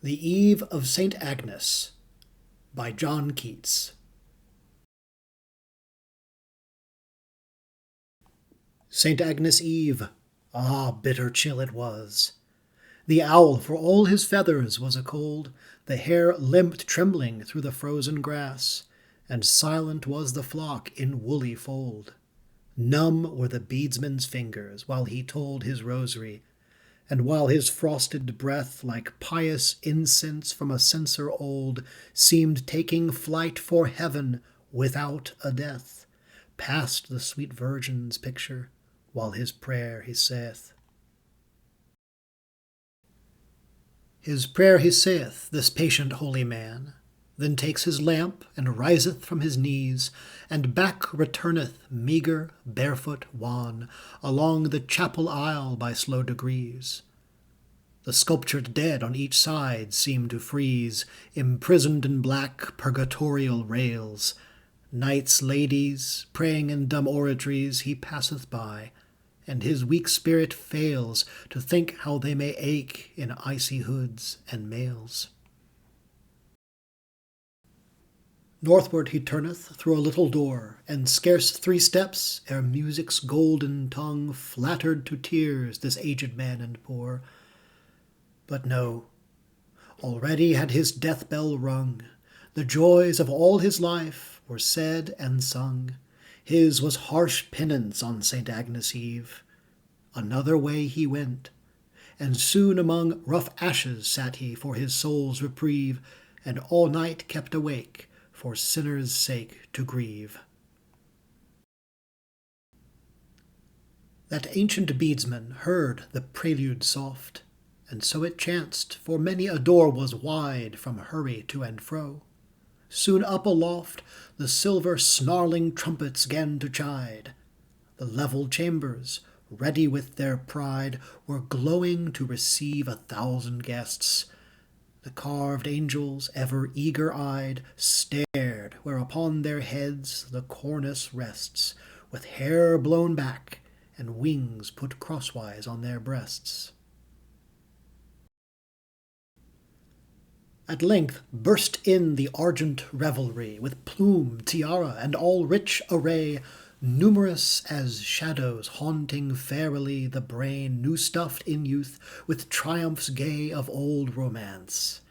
The Eve of St. Agnes by John Keats. St. Agnes' Eve, ah, bitter chill it was. The owl, for all his feathers, was a-cold, the hare limped trembling through the frozen grass, and silent was the flock in woolly fold. Numb were the beadsman's fingers while he told his rosary, and while his frosted breath, like pious incense from a censer old, seemed taking flight for heaven without a death, past the sweet Virgin's picture, while his prayer he saith. His prayer he saith, this patient holy man, then takes his lamp, and riseth from his knees, and back returneth, meagre, barefoot, wan, along the chapel aisle by slow degrees. The sculptured dead on each side seem to freeze, imprisoned in black purgatorial rails. Knights, ladies, praying in dumb oratories, he passeth by, and his weak spirit fails to think how they may ache in icy hoods and mails. Northward he turneth through a little door, and scarce 3 steps ere music's golden tongue flattered to tears this aged man and poor. But no, already had his death-bell rung. The joys of all his life were said and sung. His was harsh penance on St. Agnes' Eve. Another way he went, and soon among rough ashes sat he for his soul's reprieve, and all night kept awake for sinners' sake to grieve. That ancient beadsman heard the prelude soft, and so it chanced, for many a door was wide from hurry to and fro. Soon up aloft the silver snarling trumpets 'gan to chide. The level chambers, ready with their pride, were glowing to receive 1,000 guests. The carved angels, ever eager-eyed, stared where upon their heads the cornice rests, with hair blown back and wings put crosswise on their breasts. At length burst in the argent revelry, with plume, tiara, and all rich array, numerous as shadows haunting fairily the brain new stuffed in youth with triumphs gay of old romance.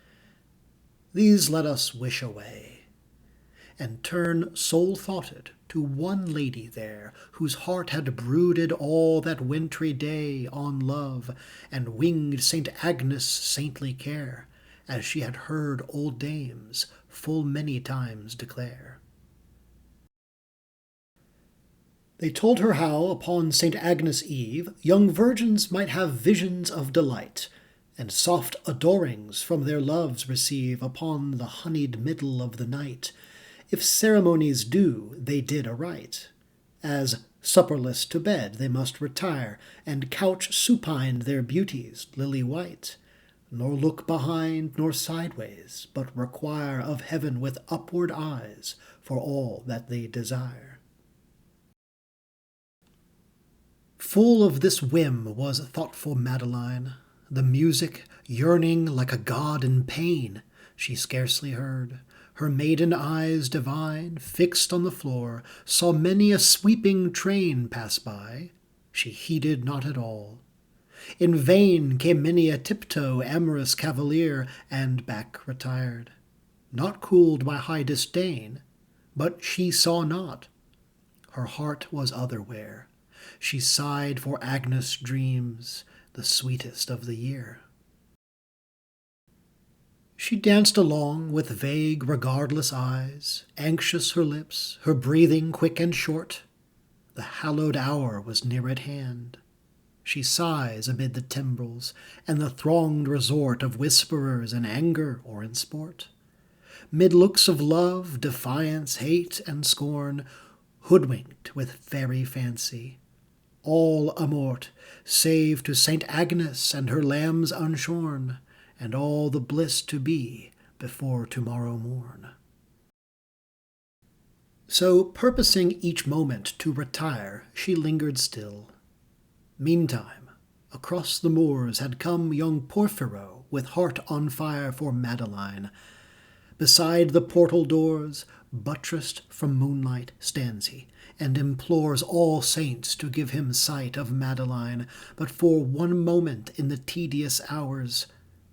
These let us wish away, and turn sole-thoughted to one lady there, whose heart had brooded all that wintry day on love, and winged St. Agnes' saintly care, as she had heard old dames full many times declare. They told her how, upon St. Agnes' Eve, young virgins might have visions of delight, and soft adorings from their loves receive upon the honeyed middle of the night, if ceremonies due they did aright, as supperless to bed they must retire, and couch supine their beauties lily-white, nor look behind nor sideways, but require of heaven with upward eyes for all that they desire. Full of this whim was thoughtful Madeline. The music, yearning like a god in pain, she scarcely heard. Her maiden eyes divine, fixed on the floor, saw many a sweeping train pass by. She heeded not at all. In vain came many a tiptoe amorous cavalier, and back retired, not cooled by high disdain, but she saw not. Her heart was otherwhere. She sighed for Agnes' dreams, the sweetest of the year. She danced along with vague, regardless eyes, anxious her lips, her breathing quick and short. The hallowed hour was near at hand. She sighs amid the timbrels and the thronged resort of whisperers in anger or in sport. Mid looks of love, defiance, hate, and scorn, hoodwink'd with fairy fancy, all amort, save to St. Agnes and her lambs unshorn, and all the bliss to be before tomorrow morn. So, purposing each moment to retire, she lingered still. Meantime, across the moors had come young Porphyro, with heart on fire for Madeline. Beside the portal doors, buttressed from moonlight, stands he, and implores all saints to give him sight of Madeline, but for one moment in the tedious hours,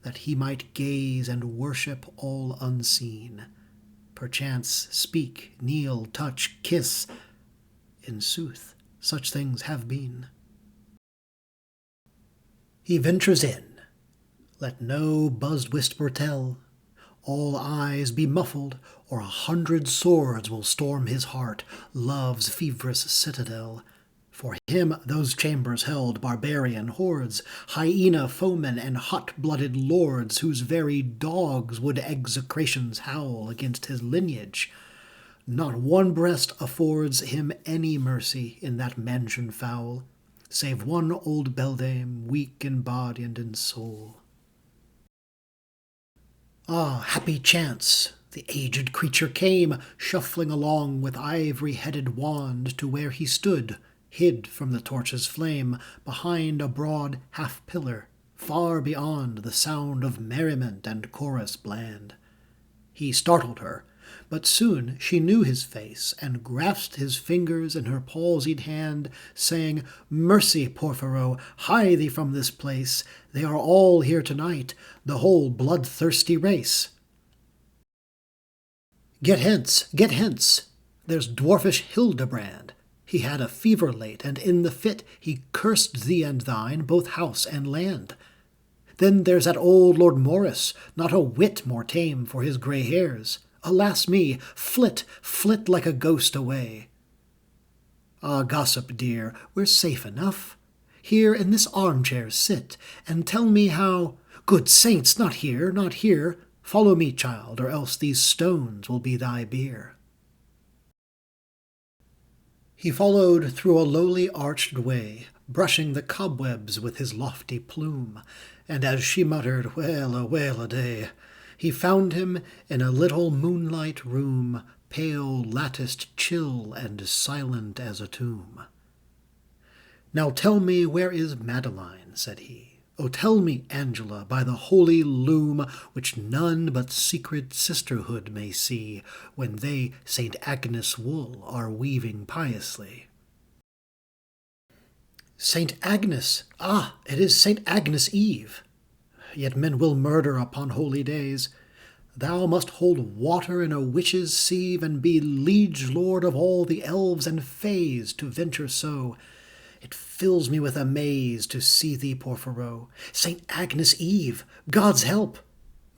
that he might gaze and worship all unseen. Perchance speak, kneel, touch, kiss. In sooth, such things have been. He ventures in. Let no buzzed whisper tell. All eyes be muffled, or 100 swords will storm his heart, love's feverous citadel. For him those chambers held barbarian hordes, hyena foemen and hot-blooded lords, whose very dogs would execrations howl against his lineage. Not one breast affords him any mercy in that mansion foul, save one old beldame, weak in body and in soul. Ah, happy chance! The aged creature came, shuffling along with ivory-headed wand to where he stood, hid from the torch's flame, behind a broad half-pillar, far beyond the sound of merriment and chorus bland. He startled her, but soon she knew his face, and grasped his fingers in her palsied hand, saying, "Mercy, Porphyro, hie thee from this place. They are all here tonight, the whole bloodthirsty race." Get hence, get hence! There's dwarfish Hildebrand. He had a fever late, and in the fit he cursed thee and thine, both house and land. Then there's that old Lord Morris, not a whit more tame for his grey hairs. Alas me, flit, flit like a ghost away. Ah, gossip dear, we're safe enough. Here in this armchair sit, and tell me how— Good saints, not here, not here. Follow me, child, or else these stones will be thy bier. He followed through a lowly arched way, brushing the cobwebs with his lofty plume, and as she muttered, well a day, he found him in a little moonlight room, pale, latticed, chill, and silent as a tomb. "Now tell me, where is Madeline?" said he. "Oh, tell me, Angela, by the holy loom, which none but secret sisterhood may see, when they St. Agnes wool are weaving piously." St. Agnes! Ah, it is St. Agnes Eve! Yet men will murder upon holy days. Thou must hold water in a witch's sieve, and be liege lord of all the elves and fays, to venture so. It fills me with amaze to see thee, Porphyro. St. Agnes Eve! God's help!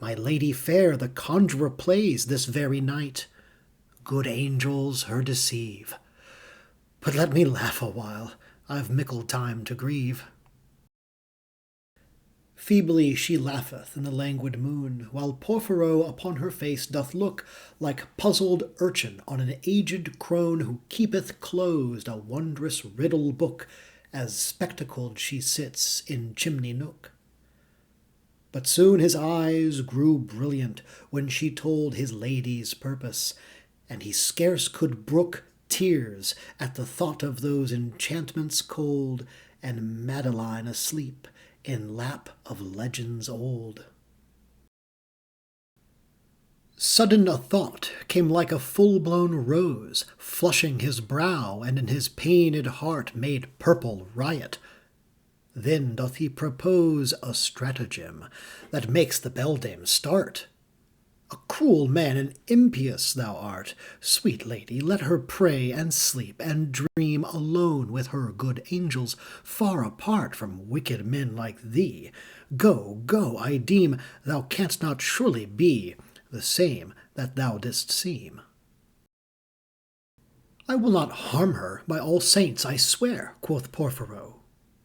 My lady fair the conjurer plays this very night. Good angels her deceive. But let me laugh a while. I've mickle time to grieve. Feebly she laugheth in the languid moon, while Porphyro upon her face doth look like puzzled urchin on an aged crone who keepeth closed a wondrous riddle book, as spectacled she sits in chimney nook. But soon his eyes grew brilliant when she told his lady's purpose, and he scarce could brook tears at the thought of those enchantments cold, and Madeline asleep in lap of legends old. Sudden a thought came like a full-blown rose, flushing his brow, and in his pained heart made purple riot. Then doth he propose a stratagem that makes the beldame start. "A cruel man and impious thou art. Sweet lady, let her pray and sleep and dream alone with her good angels, far apart from wicked men like thee. Go, go, I deem thou canst not surely be the same that thou didst seem." "I will not harm her, by all saints, I swear," quoth Porphyro.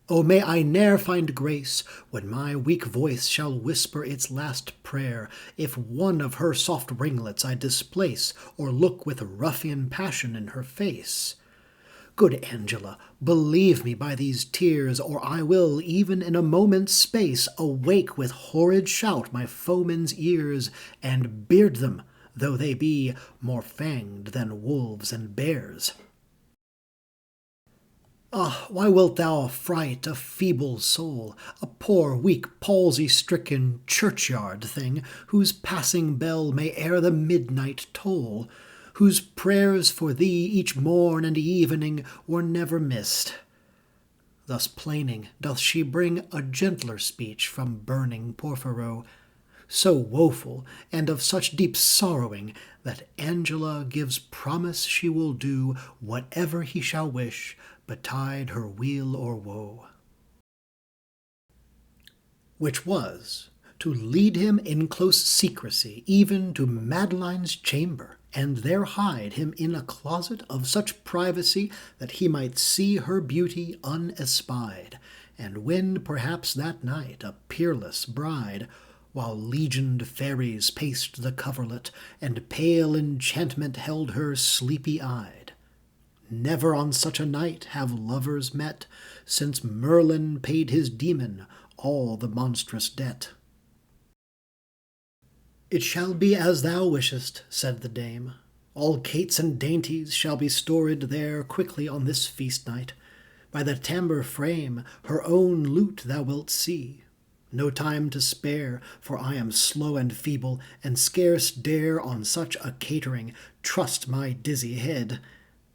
"Oh, may I ne'er find grace, when my weak voice shall whisper its last prayer, if one of her soft ringlets I displace, or look with ruffian passion in her face. Good Angela, believe me by these tears, or I will, even in a moment's space, awake with horrid shout my foemen's ears, and beard them, though they be more fanged than wolves and bears." Ah, why wilt thou affright a feeble soul, a poor, weak, palsy-stricken churchyard thing, whose passing bell may ere the midnight toll, whose prayers for thee each morn and evening were never missed? Thus plaining doth she bring a gentler speech from burning Porphyro, so woeful and of such deep sorrowing that Angela gives promise she will do whatever he shall wish, betide her weal or woe. Which was, to lead him in close secrecy even to Madeline's chamber, and there hide him in a closet of such privacy that he might see her beauty unespied, and win perhaps that night a peerless bride, while legioned fairies paced the coverlet, and pale enchantment held her sleepy-eyed. Never on such a night have lovers met, since Merlin paid his demon all the monstrous debt. It shall be as thou wishest, said the dame. All cates and dainties shall be stored there quickly on this feast night. By the tambour frame her own lute thou wilt see. No time to spare, for I am slow and feeble, and scarce dare on such a catering trust my dizzy head.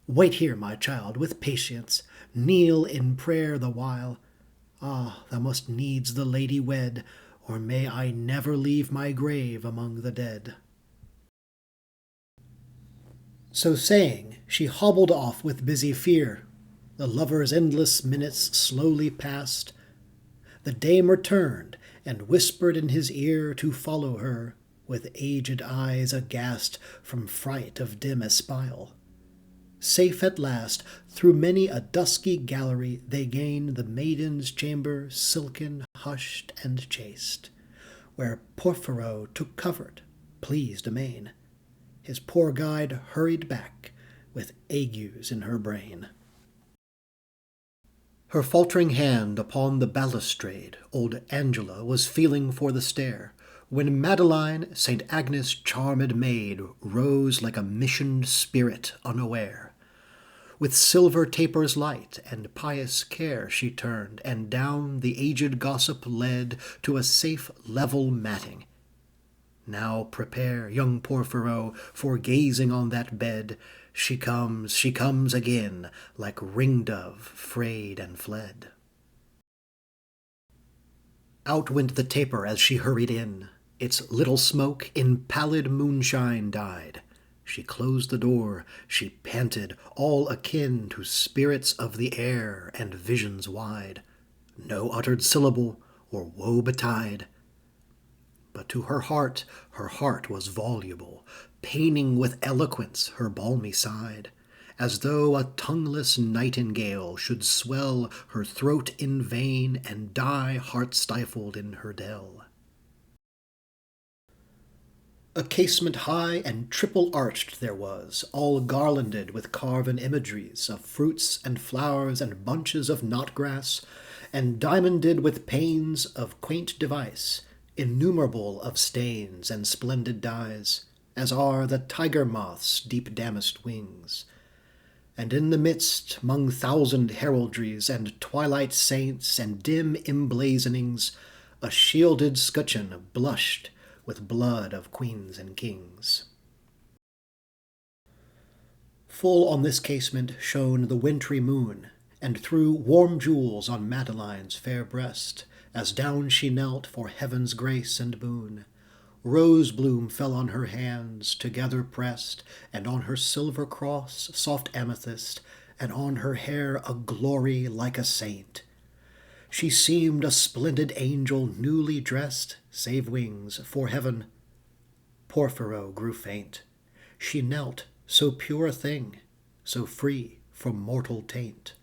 Wait here, my child, with patience, kneel in prayer the while. Ah, thou must needs the lady wed, or may I never leave my grave among the dead. So saying, she hobbled off with busy fear. The lover's endless minutes slowly passed. The dame returned, and whispered in his ear to follow her, with aged eyes aghast from fright of dim espial. Safe at last, through many a dusky gallery, they gain the maiden's chamber, silken, hushed, and chaste, where Porphyro took covert, pleased amain. His poor guide hurried back, with agues in her brain. Her faltering hand upon the balustrade, old Angela was feeling for the stair, when Madeline, St. Agnes' charmed maid, rose like a missioned spirit unaware. With silver tapers light and pious care she turned, and down the aged gossip led to a safe level matting. Now prepare, young Porphyro, for gazing on that bed. She comes again, like ring-dove frayed and fled. Out went the taper as she hurried in. Its little smoke in pallid moonshine died. She closed the door, she panted, all akin to spirits of the air and visions wide. No uttered syllable, or woe betide. But to her heart was voluble, paining with eloquence her balmy side, as though a tongueless nightingale should swell her throat in vain and die heart-stifled in her dell. A casement high and triple-arched there was, all garlanded with carven imageries of fruits and flowers and bunches of knot-grass, and diamonded with panes of quaint device, innumerable of stains and splendid dyes, as are the tiger moth's deep damasked wings. And in the midst, 'mong thousand heraldries and twilight saints and dim emblazonings, a shielded scutcheon blushed with blood of queens and kings. Full on this casement shone the wintry moon, and threw warm jewels on Madeline's fair breast, as down she knelt for heaven's grace and boon. Rose bloom fell on her hands, together pressed, and on her silver cross soft amethyst, and on her hair a glory like a saint. She seemed a splendid angel newly dressed, save wings, for heaven. Porphyro grew faint. She knelt, so pure a thing, so free from mortal taint.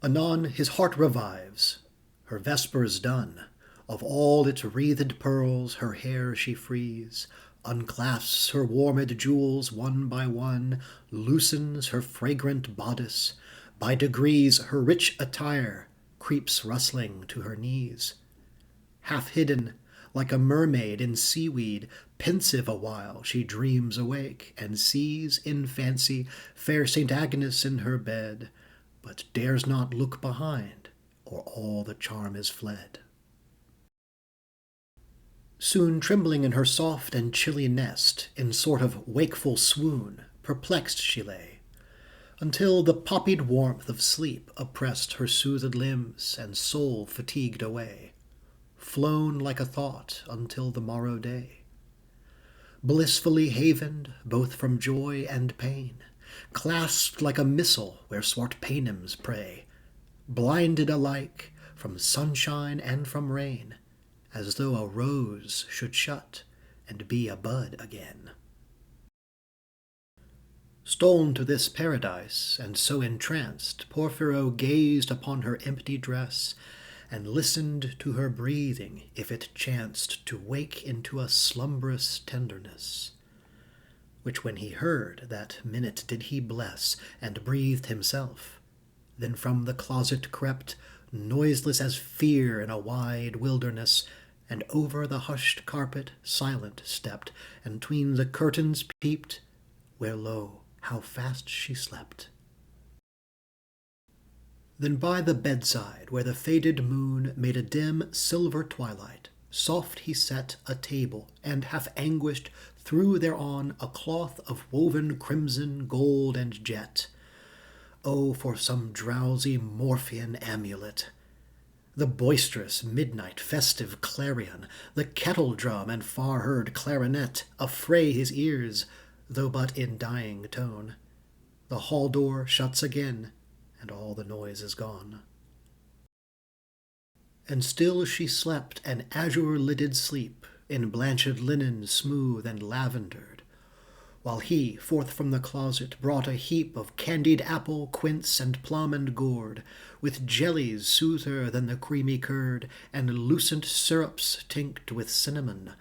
Anon his heart revives, her vespers done. Of all its wreathed pearls her hair she frees, unclasps her warmed jewels one by one, loosens her fragrant bodice. By degrees her rich attire creeps rustling to her knees. Half hidden, Like a mermaid in seaweed, pensive awhile she dreams awake, and sees, in fancy, fair St. Agnes in her bed, but dares not look behind, or all the charm is fled. Soon trembling in her soft and chilly nest, in sort of wakeful swoon, perplexed she lay, until the poppied warmth of sleep oppressed her soothed limbs, and soul fatigued away, flown like a thought until the morrow day. Blissfully havened, both from joy and pain, clasped like a missile where swart paynims pray, blinded alike from sunshine and from rain, as though a rose should shut and be a bud again. Stol'n to this paradise, and so entranced, Porphyro gazed upon her empty dress, and listened to her breathing, if it chanced to wake into a slumbrous tenderness, which when he heard, that minute did he bless, and breathed himself. Then from the closet crept, noiseless as fear in a wide wilderness, and over the hushed carpet silent stepped, and 'tween the curtains peeped, where lo, how fast she slept. Then by the bedside, where the faded moon made a dim silver twilight, soft he set a table, and half anguished threw thereon a cloth of woven crimson, gold, and jet. Oh, for some drowsy Morphean amulet! The boisterous midnight festive clarion, the kettle-drum and far-heard clarinet, affray his ears, though but in dying tone. The hall-door shuts again, and all the noise is gone. And still she slept an azure-lidded sleep, in blanched linen smooth and lavendered, while he, forth from the closet, brought a heap of candied apple, quince, and plum and gourd, with jellies soother than the creamy curd, and lucent syrups tinct with cinnamon,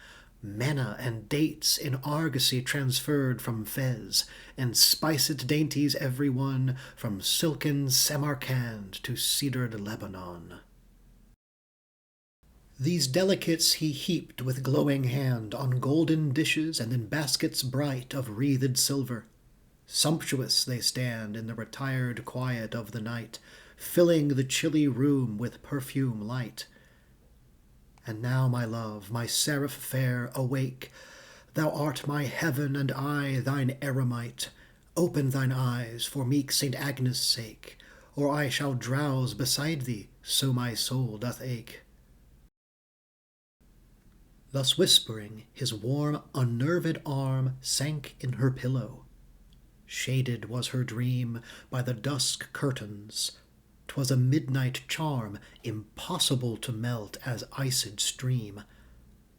manna and dates in argosy transferred from Fez, and spiced dainties every one, from silken Samarcand to cedared Lebanon. These delicates he heaped with glowing hand on golden dishes and in baskets bright of wreathed silver. Sumptuous they stand in the retired quiet of the night, filling the chilly room with perfume light. And now, my love, my seraph fair, awake. Thou art my heaven, and I thine eremite. Open thine eyes for meek St. Agnes' sake, or I shall drowse beside thee, so my soul doth ache. Thus whispering, his warm, unnerved arm sank in her pillow. Shaded was her dream by the dusk curtains. 'Twas a midnight charm, impossible to melt as iced stream.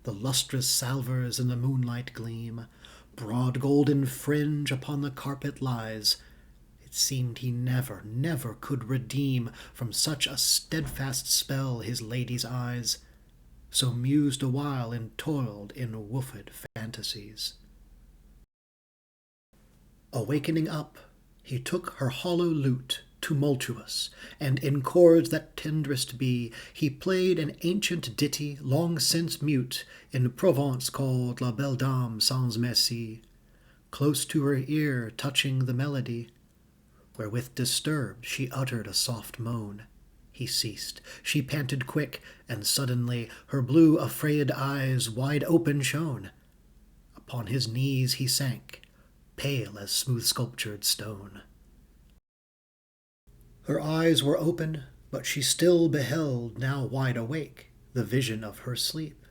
The lustrous salvers in the moonlight gleam. Broad golden fringe upon the carpet lies. It seemed he never, never could redeem from such a steadfast spell his lady's eyes. So mused awhile and toiled in woofed fantasies. Awakening up, he took her hollow lute, tumultuous, and in chords that tenderest be, he played an ancient ditty long since mute, in Provence called La Belle Dame sans Merci, close to her ear touching the melody, wherewith disturbed she uttered a soft moan. He ceased, she panted quick, and suddenly her blue afraid eyes wide open shone. Upon his knees he sank, pale as smooth sculptured stone. Her eyes were open, but she still beheld, now wide awake, the vision of her sleep.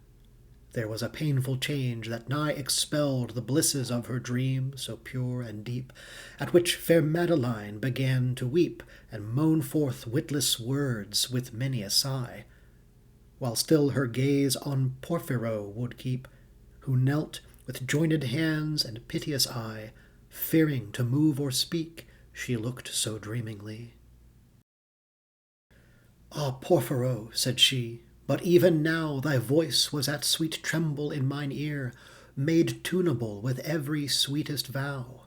There was a painful change that nigh expelled the blisses of her dream, so pure and deep, at which fair Madeline began to weep, and moan forth witless words with many a sigh, while still her gaze on Porphyro would keep, who knelt with joined hands and piteous eye, fearing to move or speak, she looked so dreamingly. "Ah, Porphyro," said she, "but even now thy voice was at sweet tremble in mine ear, made tunable with every sweetest vow,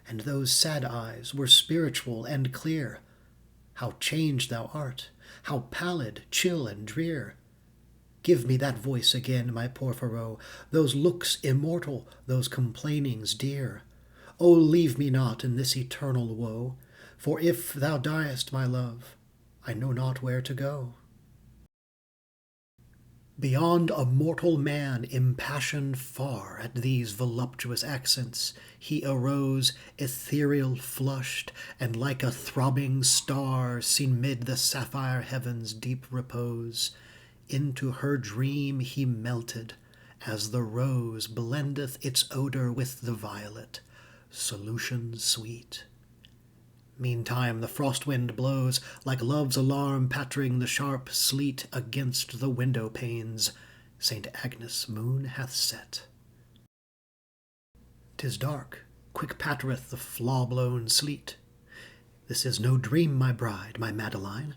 and those sad eyes were spiritual and clear. How changed thou art, how pallid, chill, and drear! Give me that voice again, my Porphyro, those looks immortal, those complainings dear. O leave me not in this eternal woe, for if thou diest, my love, I know not where to go. Beyond a mortal man impassioned far at these voluptuous accents, he arose, ethereal flushed, and like a throbbing star seen mid the sapphire heaven's deep repose, into her dream he melted, as the rose blendeth its odor with the violet, solution sweet. Meantime the frost wind blows, like love's alarm pattering the sharp sleet against the window panes. St. Agnes' moon hath set. 'Tis dark, quick pattereth the flaw-blown sleet. This is no dream, my bride, my Madeline.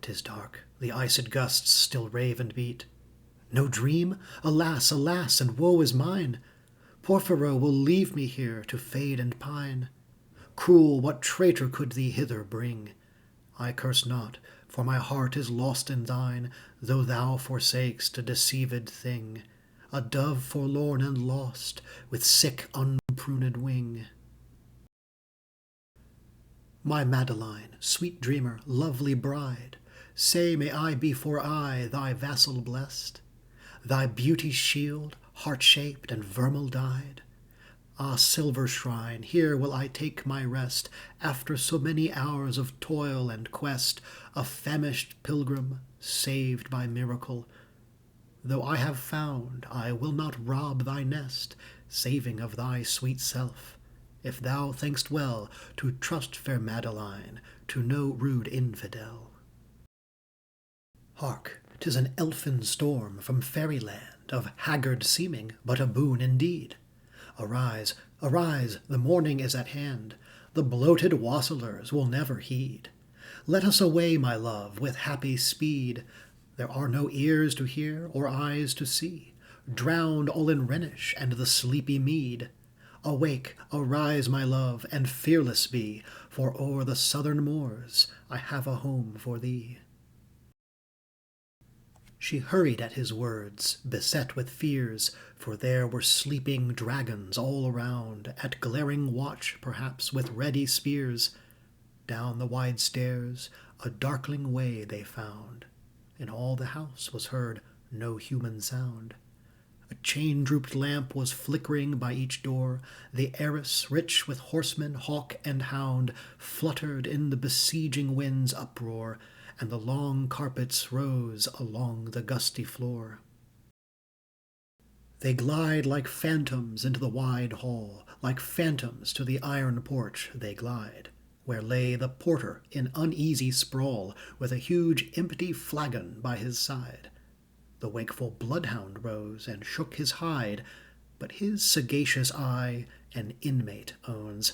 'Tis dark, the iced gusts still rave and beat. No dream? Alas, alas, and woe is mine! Porphyro will leave me here to fade and pine. Cruel, what traitor could thee hither bring? I curse not, for my heart is lost in thine, though thou forsakest a deceived thing, a dove forlorn and lost, with sick unpruned wing. My Madeline, sweet dreamer, lovely bride, say may I be for aye thy vassal blest, thy beauty's shield, heart-shaped and vermeil-dyed. Ah, silver shrine, here will I take my rest, after so many hours of toil and quest, a famished pilgrim, saved by miracle. Though I have found, I will not rob thy nest, saving of thy sweet self, if thou think'st well to trust fair Madeline to no rude infidel. Hark, 'tis an elfin storm from fairyland, of haggard seeming, but a boon indeed. Arise, arise, the morning is at hand, the bloated wassailers will never heed. Let us away, my love, with happy speed. There are no ears to hear or eyes to see, drowned all in Rhenish and the sleepy mead. Awake, arise, my love, and fearless be, for o'er the southern moors I have a home for thee. She hurried at his words, beset with fears, for there were sleeping dragons all around, at glaring watch, perhaps, with ready spears. Down the wide stairs a darkling way they found. In all the house was heard no human sound. A chain-drooped lamp was flickering by each door. The arras, rich with horseman, hawk, and hound, fluttered in the besieging wind's uproar, and the long carpets rose along the gusty floor. They glide like phantoms into the wide hall, like phantoms to the iron porch they glide, where lay the porter in uneasy sprawl, with a huge empty flagon by his side. The wakeful bloodhound rose and shook his hide, but his sagacious eye an inmate owns.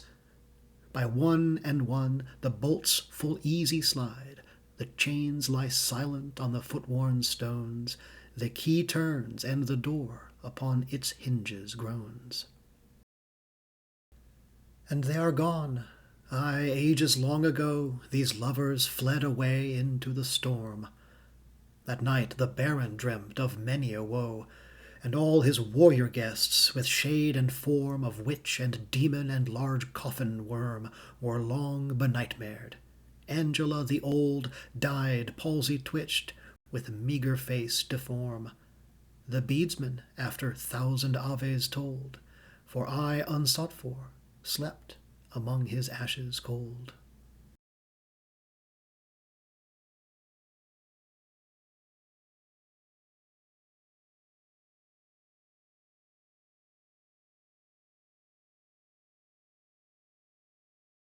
By one and one the bolts full easy slide, the chains lie silent on the foot-worn stones, the key turns, and the door upon its hinges groans. And they are gone. Aye, ages long ago, these lovers fled away into the storm. That night the Baron dreamt of many a woe, and all his warrior guests, with shade and form of witch and demon and large coffin worm, were long benightmared. Angela the old died palsy-twitched, with meagre face deform. The beadsman, after 1,000 aves told, for I unsought for, slept among his ashes cold.